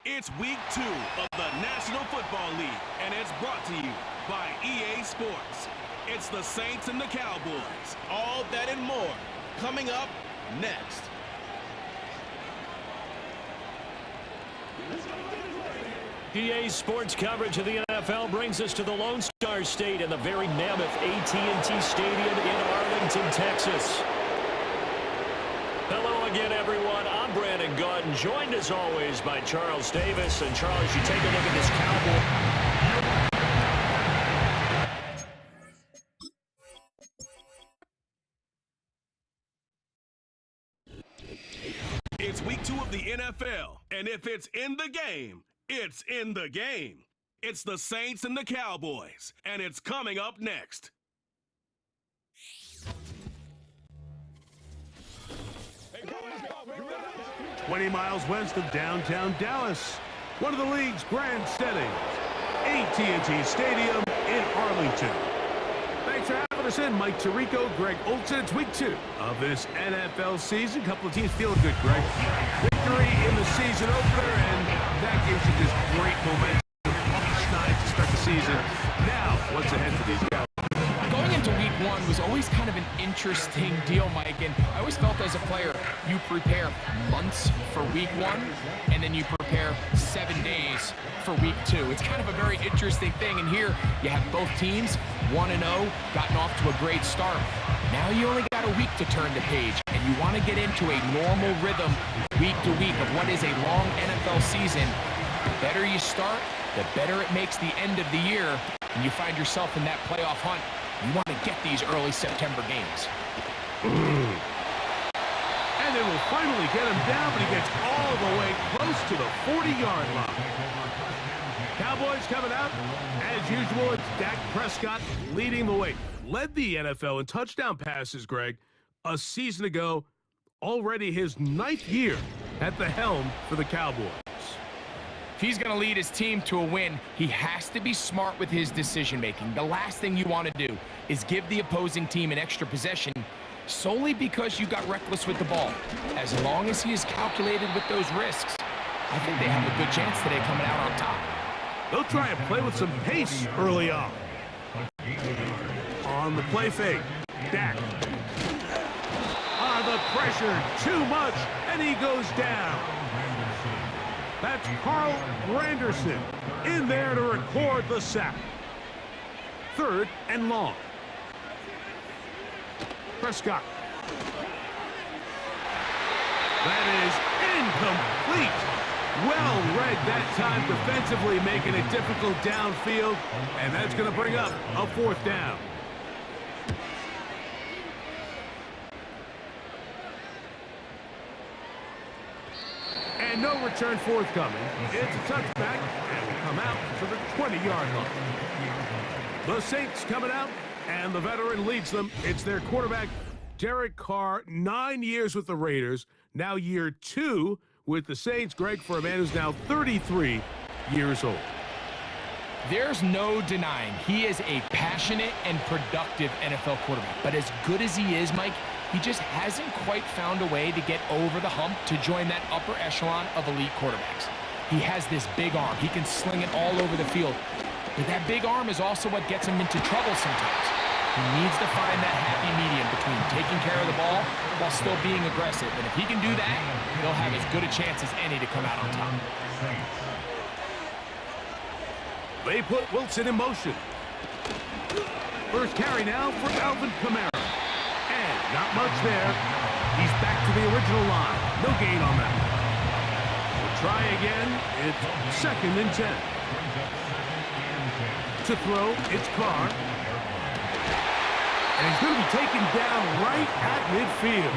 It's week 2 of the National Football League, and it's brought to you by EA Sports. It's the Saints and the Cowboys. All that and more coming up next. EA Sports coverage of the NFL brings us to the Lone Star State in the very mammoth AT&T Stadium in Arlington, Texas. Hello again, everyone. I'm Brandon Gaudin, joined as always by Charles Davis. And Charles, you take a look at this Cowboy. It's week 2 of the NFL, and if it's in the game, it's in the game. It's the Saints and the Cowboys, and it's coming up next. 20 miles west of downtown Dallas, one of the league's grand settings, AT&T Stadium in Arlington. Thanks for having us in, Mike Tirico, Greg Olsen. It's week 2 of this NFL season. Couple of teams feeling good, Greg. Victory in the season opener, and that gives you just great momentum each night to start the season. Now, what's ahead for these guys? Going into week 1 was always kind of an interesting deal, Mike, and I always felt as a player, you prepare months for week 1, and then you prepare 7 days for week 2. It's kind of a very interesting thing, and here you have both teams 1-0, gotten off to a great start. Now you only got a week to turn the page, and you want to get into a normal rhythm week to week of what is a long NFL season. The better you start, the better it makes the end of the year, and you find yourself in that playoff hunt. You want to get these early September games. And they will finally get him down, but he gets all the way close to the 40-yard line. Cowboys coming out. As usual, it's Dak Prescott leading the way. Led the NFL in touchdown passes, Greg, a season ago. Already his 9th year at the helm for the Cowboys. If he's going to lead his team to a win, he has to be smart with his decision-making. The last thing you want to do is give the opposing team an extra possession solely because you got reckless with the ball. As long as he is calculated with those risks, I think they have a good chance today coming out on top. They'll try and play with some pace early on. On the play fake, Dak. The pressure, too much, and he goes down. That's Carl Granderson in there to record the sack. 3rd and long. Prescott. That is incomplete. Well read that time defensively, making it difficult downfield, and that's going to bring up a 4th down. And no return forthcoming. It's a touchback, and will come out to the 20-yard line. The Saints coming out, and the veteran leads them. It's their quarterback, Derek Carr, 9 years with the Raiders, now year 2 with the Saints. Greg, for a man who's now 33 years old. There's no denying he is a passionate and productive NFL quarterback. But as good as he is, Mike, he just hasn't quite found a way to get over the hump to join that upper echelon of elite quarterbacks. He has this big arm. He can sling it all over the field. But that big arm is also what gets him into trouble sometimes. He needs to find that happy medium between taking care of the ball while still being aggressive. And if he can do that, he'll have as good a chance as any to come out on top. They put Wilson in motion. First carry now for Alvin Kamara. And not much there. He's back to the original line. No gain on that. We'll try again. It's 2nd and 10. To throw, it's Carr. And he's going to be taken down right at midfield.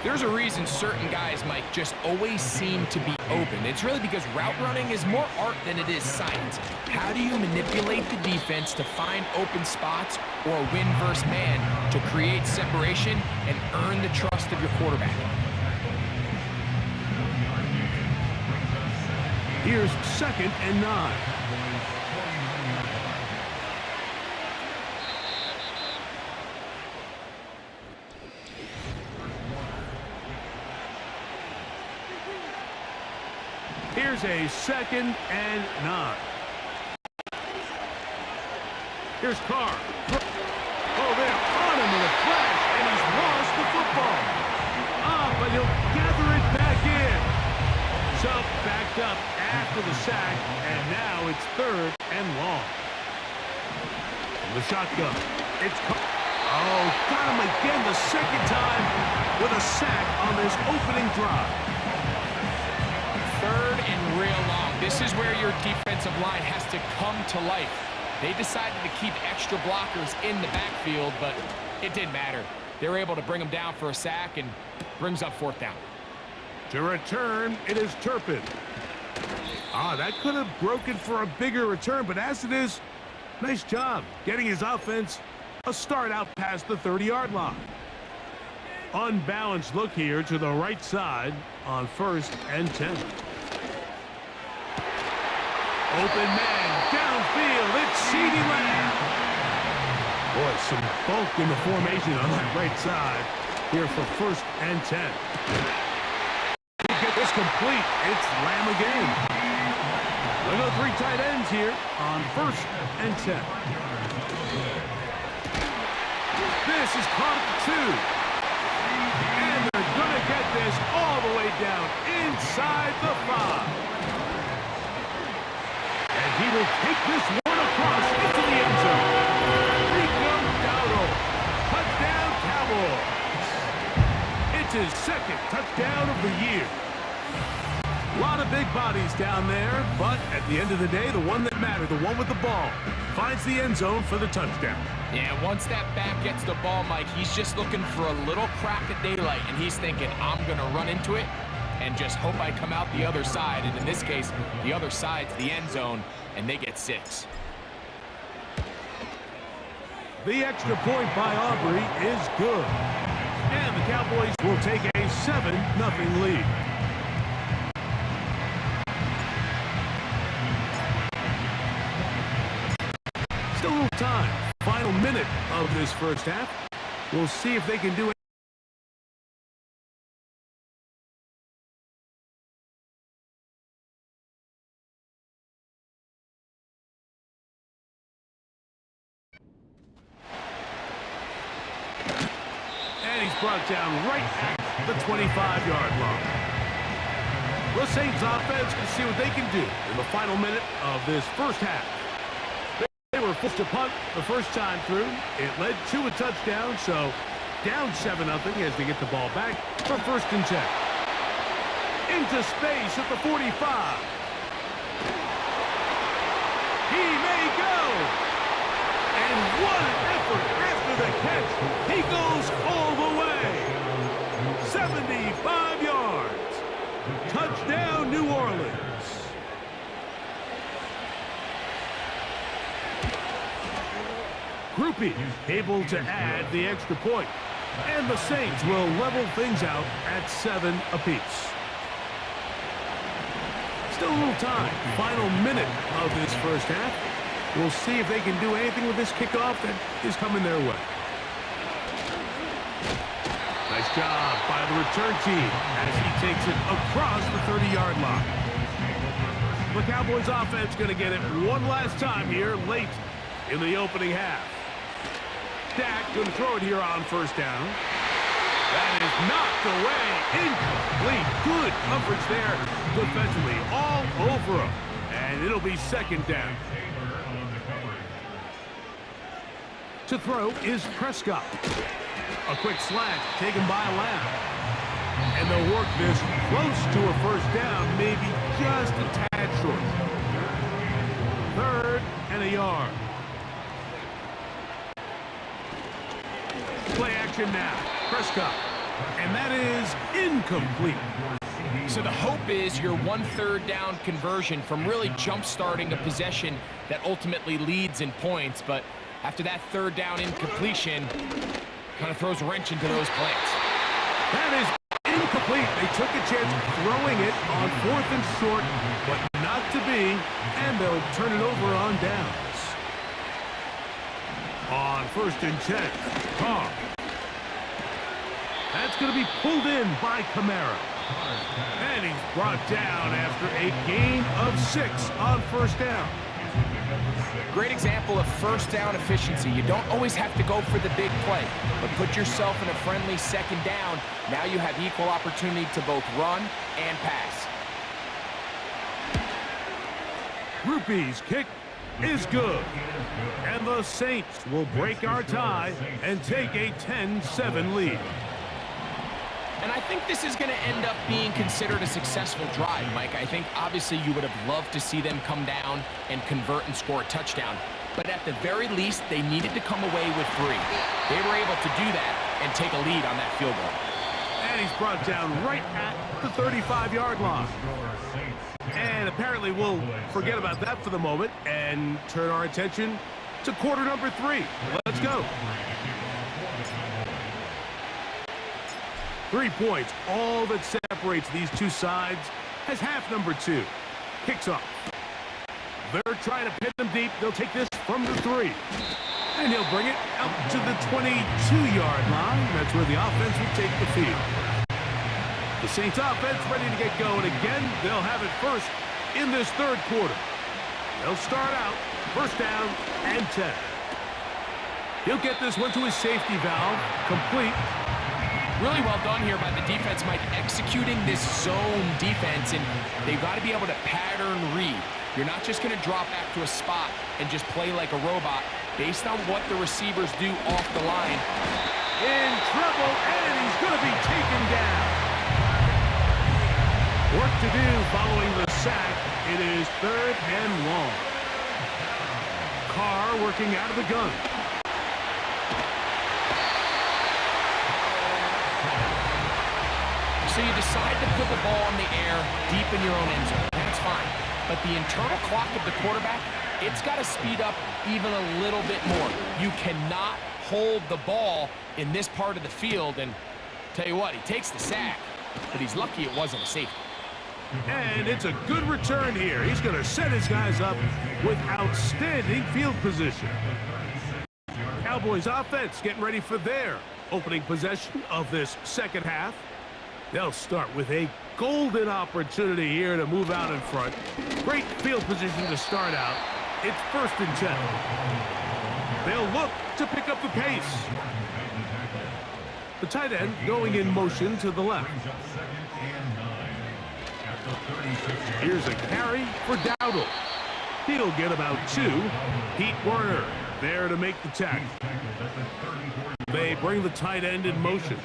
There's a reason certain guys, Mike, just always seem to be open. It's really because route running is more art than it is science. How do you manipulate the defense to find open spots or win versus man to create separation and earn the trust of your quarterback? Here's 2nd and 9. Here's a 2nd and 9. Here's Carr. Oh, they're on him in a flash, and he's lost the football. But he'll gather it back in. So backed up after the sack, and now it's 3rd and long. The shotgun. It's oh, got him again the 2nd time with a sack on this opening drive. 3rd and real long. This is where your defensive line has to come to life. They decided to keep extra blockers in the backfield, but it didn't matter. They were able to bring them down for a sack and brings up 4th down. To return, it is Turpin. That could have broken for a bigger return, but as it is, nice job getting his offense a start out past the 30-yard line. Unbalanced look here to the right side on 1st and 10. Open man, downfield, it's CeeDee Lamb. Boy, some bulk in the formation on that right side here for 1st and 10. Get this complete, it's Lamb again. Look at the 3 tight ends here on 1st and 10. This is caught at the 2. And they're going to get this all the way down inside the 5. And he will take this one across into the end zone. Touchdown, Cowboys. It's his 2nd touchdown of the year. A lot of big bodies down there, but at the end of the day, the one that mattered, the one with the ball, finds the end zone for the touchdown. Yeah, once that back gets the ball, Mike, he's just looking for a little crack of daylight, and he's thinking, I'm going to run into it and just hope I come out the other side. And in this case, the other side's the end zone, and they get 6. The extra point by Aubrey is good. And the Cowboys will take a 7-0 lead. Still a little time. Final minute of this first half. We'll see if they can do it. And he's brought down right at the 25-yard line. The Saints offense can see what they can do in the final minute of this first half. They were forced to punt the first time through. It led to a touchdown, so down 7-0 as they get the ball back for 1st and 10. Into space at the 45. He may go. And what an effort after the catch. He goes all the way. 75 yards. Touchdown, New Orleans. Groupie able to add the extra point. And the Saints will level things out at 7 apiece. Still a little time. Final minute of this first half. We'll see if they can do anything with this kickoff that is coming their way. Nice job by the return team as he takes it across the 30-yard line. The Cowboys offense going to get it one last time here late in the opening half. Dak going to throw it here on 1st down. That is knocked away. Incomplete. Good coverage there defensively. All over him. And it'll be 2nd down. To throw is Prescott. A quick slant taken by Lamb. And they'll work this close to a 1st down, maybe just a tad short. 3rd and a yard. Play action now. Prescott. And that is incomplete. So the hope is your 1/3 down conversion from really jump-starting a possession that ultimately leads in points. But after that 3rd down incompletion, kind of throws a wrench into those plans. That is incomplete. They took a chance throwing it on 4th and short, but not to be. And they'll turn it over on downs. On 1st and 10, Carr. That's going to be pulled in by Kamara. And he's brought down after a gain of 6 on first down. Great example of first down efficiency. You don't always have to go for the big play, but put yourself in a friendly second down. Now you have equal opportunity to both run and pass. Rupee's kick is good. And the Saints will break our tie and take a 10-7 lead. And I think this is going to end up being considered a successful drive, Mike. I think obviously you would have loved to see them come down and convert and score a touchdown. But at the very least, they needed to come away with 3. They were able to do that and take a lead on that field goal. And he's brought down right at the 35-yard line. And apparently we'll forget about that for the moment and turn our attention to quarter number 3. Let's go. 3 points, all that separates these two sides, as half number 2 kicks off. They're trying to pin them deep. They'll take this from the 3. And he'll bring it out to the 22-yard line. That's where the offense will take the field. The Saints offense ready to get going again. They'll have it first in this third quarter. They'll start out first down and 10. He'll get this one to his safety valve, complete. Really well done here by the defense, Mike, executing this zone defense, and they've got to be able to pattern read. You're not just going to drop back to a spot and just play like a robot based on what the receivers do off the line. In trouble, and he's going to be taken down. Work to do following the sack. It is 3rd and long. Carr working out of the gun. So you decide to put the ball in the air deep in your own end zone. That's fine. But the internal clock of the quarterback, it's got to speed up even a little bit more. You cannot hold the ball in this part of the field. And tell you what, he takes the sack, but he's lucky it wasn't a safety. And it's a good return here. He's going to set his guys up with outstanding field position. Cowboys offense getting ready for their opening possession of this second half. They'll start with a golden opportunity here to move out in front. Great field position to start out. It's 1st and 10. They'll look to pick up the pace. The tight end going in motion to the left. Here's a carry for Dowdle. He'll get about 2. Pete Werner there to make the tackle. They bring the tight end in motion.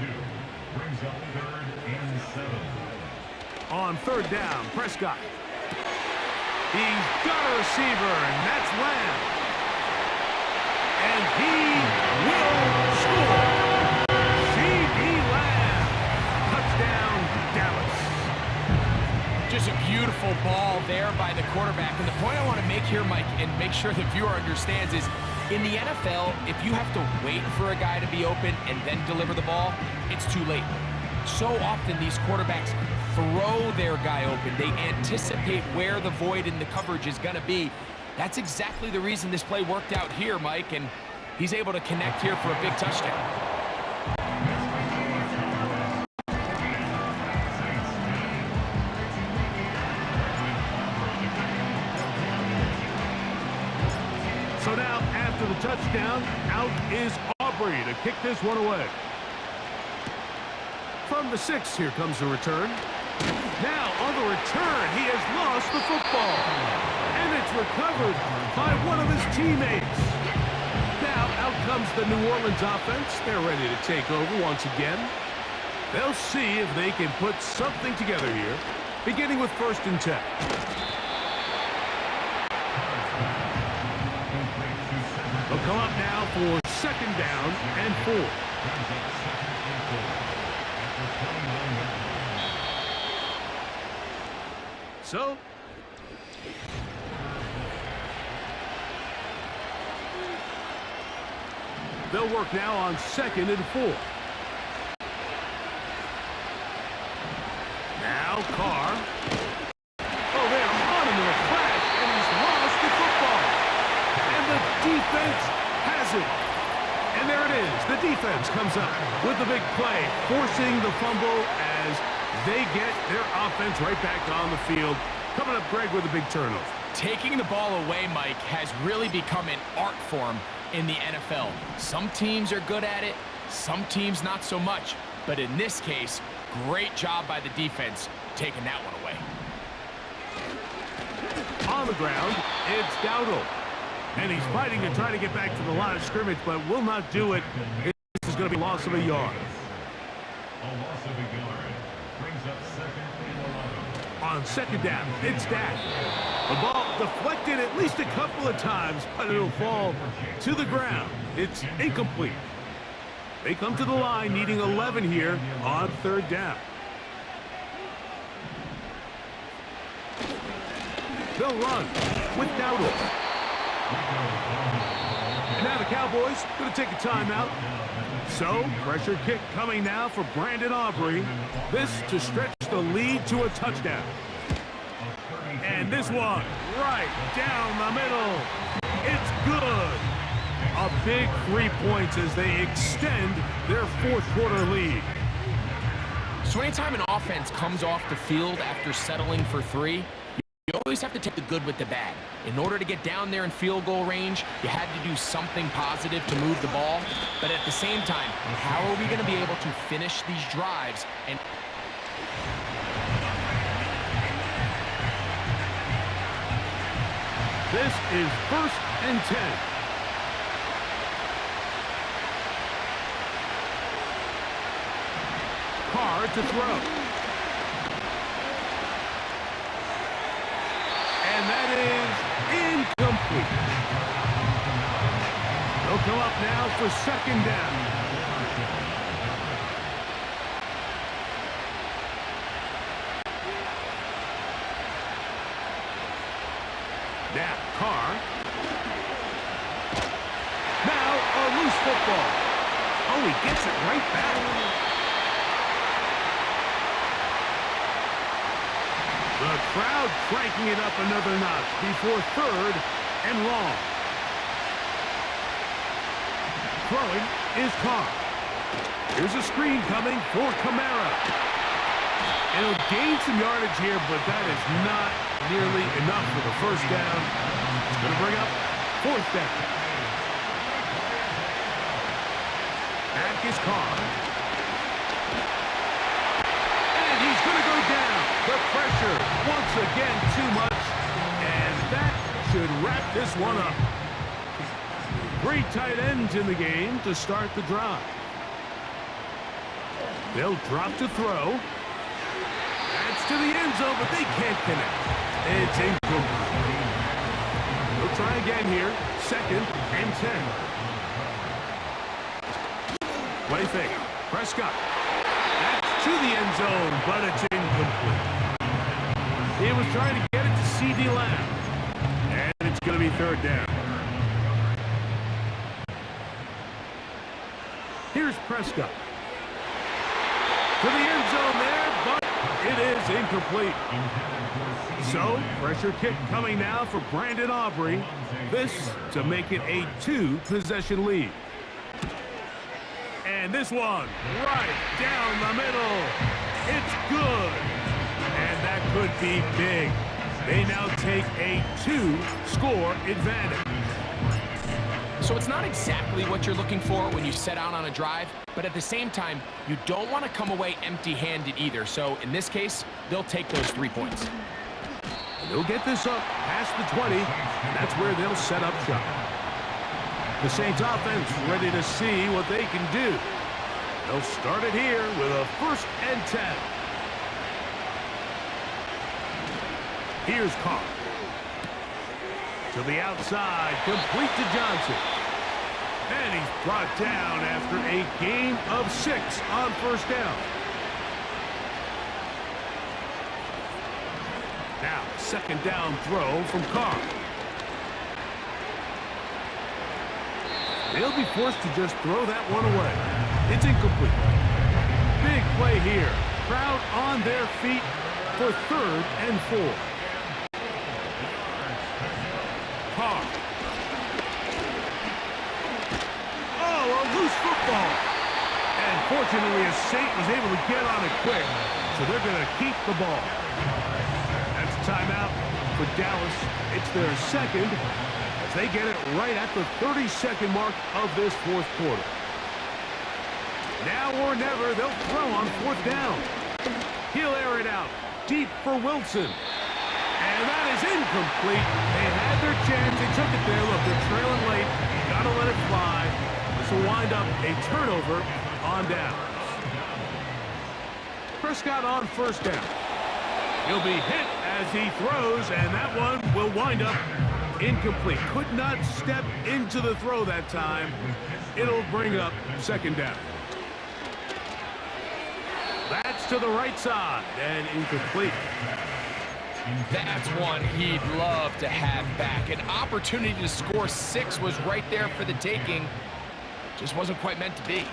On 3rd down, Prescott. He's got a receiver, and that's Lamb. And he will score. C.D. Lamb. Touchdown, Dallas. Just a beautiful ball there by the quarterback. And the point I want to make here, Mike, and make sure the viewer understands is, in the NFL, if you have to wait for a guy to be open and then deliver the ball, it's too late. So often these quarterbacks throw their guy open. They anticipate where the void in the coverage is going to be. That's exactly the reason this play worked out here, Mike, and he's able to connect here for a big touchdown. So now, after the touchdown, out is Aubrey to kick this one away. From the 6, here comes the return. Now, on the return, he has lost the football. And it's recovered by one of his teammates. Now, out comes the New Orleans offense. They're ready to take over once again. They'll see if they can put something together here, beginning with 1st and 10. They'll come up now for 2nd down and 4. So, they'll work now on 2nd and 4. Now Carr. Oh, they're on him in a crash, and he's lost the football. And the defense has it. And there it is. The defense comes up with the big play, forcing the fumble as They get their offense right back on the field. Coming up, Greg, with a big turnover. Taking the ball away, Mike, has really become an art form in the NFL. Some teams are good at it, some teams not so much. But in this case, great job by the defense taking that one away. On the ground, it's Dowdle. And he's fighting to try to get back to the line of scrimmage, but will not do it. This is going to be a loss of a yard. On second down, it's Dak. The ball deflected at least a couple of times, but it'll fall to the ground. It's incomplete. They come to the line needing 11 here on third down. They'll run with Dowdle. And now the Cowboys going to take a timeout. So, pressure kick coming now for Brandon Aubrey. This to stretch the lead to a touchdown. And this one right down the middle. It's good. A big 3 points as they extend their fourth quarter lead. So anytime an offense comes off the field after settling for 3, you always have to take the good with the bad. In order to get down there in field goal range, you had to do something positive to move the ball. But at the same time, how are we going to be able to finish these drives? And this is 1st and 10. Carr to throw. And that is incomplete. They'll come up now for second down. Now, Carr. Now, a loose football. Oh, he gets it right back. The crowd cranking it up another notch before third and long. Throwing is Carr. Here's a screen coming for Kamara. And he'll gain some yardage here, but that is not nearly enough for the first down. It's going to bring up fourth down. Back is Carr. And he's going to go down. The pressure, once again, too much. And that should wrap this one up. 3 tight ends in the game to start the drive. They'll drop to throw. That's to the end zone, but they can't connect. It's incomplete. They'll try again here. 2nd and 10. Play fake. Prescott. That's to the end zone, but it's incomplete. He was trying to get it to C.D. Lamb. And it's going to be third down. Here's Prescott. To the end zone there, but it is incomplete. So, pressure kick coming now for Brandon Aubrey. This to make it a 2-possession lead. And this one, right down the middle. It's good. And that could be big. They now take a 2-score advantage. so it's not exactly what you're looking for when you set out on a drive, but at the same time, you don't want to come away empty-handed either. So in this case, they'll take those 3 points. They'll get this up past the 20, and that's where they'll set up shop. The Saints offense ready to see what they can do. They'll start it here with a 1st and 10. Here's Carr. To the outside, complete to Johnson. And he's brought down after a gain of 6 on 1st down. Now, 2nd down throw from Carr. They'll be forced to just throw that one away. It's incomplete. Big play here. Crowd on their feet for 3rd and 4. Carr. Oh, a loose football. And fortunately, a Saint was able to get on it quick. so they're going to keep the ball. That's a timeout for Dallas. It's their second as they get it right at the 30-second mark of this fourth quarter. Now or never, they'll throw on fourth down. He'll air it out deep for Wilson. And that is incomplete. They had their chance. They took it there. Look, they're trailing late. Got to let it fly. This will wind up a turnover on downs. Prescott on first down. He'll be hit as he throws, and that one will wind up incomplete. Could not step into the throw that time. It'll bring up second down. That's to the right side and incomplete. That's one he'd love to have back. An opportunity to score 6 was right there for the taking. Just wasn't quite meant to be.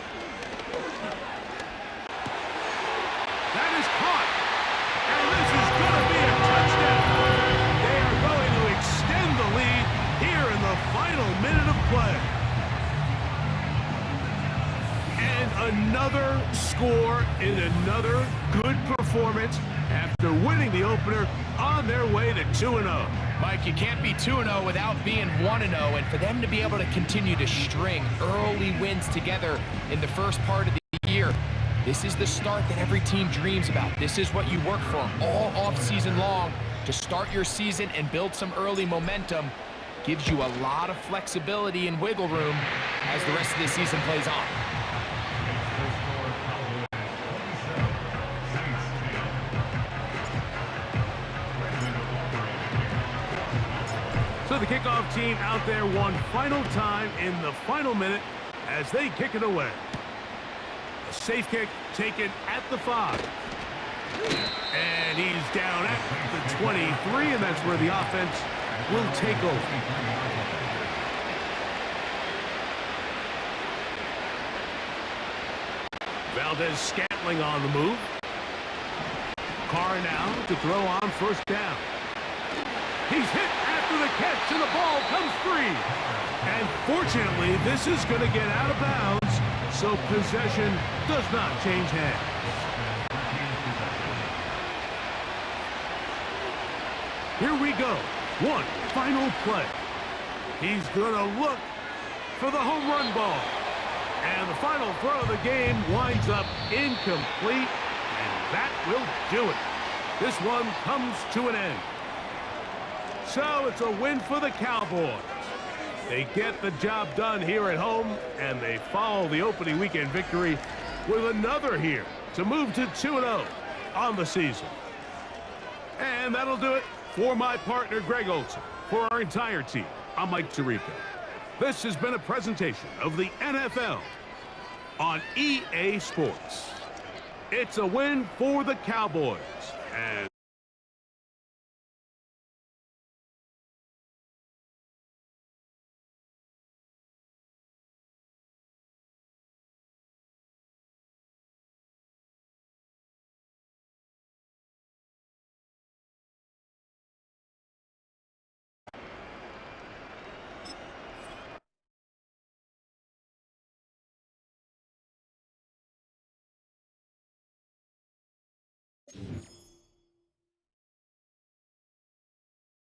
That is caught. And this is going to be a touchdown. They are going to extend the lead here in the final minute of play. And another score in another good performance after winning the opener on their way to 2-0. Mike, you can't be 2-0 without being 1-0, and for them to be able to continue to string early wins together in the first part of the year, this is the start that every team dreams about. This is what you work for all off-season long to start your season and build some early momentum. Gives you a lot of flexibility and wiggle room as the rest of the season plays on. So the kickoff team out there one final time in the final minute as they kick it away. A safe kick taken at the 5. And he's down at the 23, and that's where the offense will take over. Valdez-Scantling on the move. Carr now to throw on first down. He's hit after the catch, and the ball comes free. And fortunately, this is going to get out of bounds, so possession does not change hands. Here we go. One final play. He's going to look for the home run ball. And the final throw of the game winds up incomplete, and that will do it. This one comes to an end. So it's a win for the Cowboys. They get the job done here at home, and they follow the opening weekend victory with another here to move to 2-0 on the season. And that'll do it for my partner, Greg Olson. For our entire team, I'm Mike Tirico. This has been a presentation of the NFL on EA Sports. It's a win for the Cowboys. And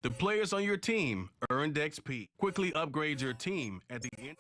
The players on your team earned XP. Quickly upgrade your team at the end.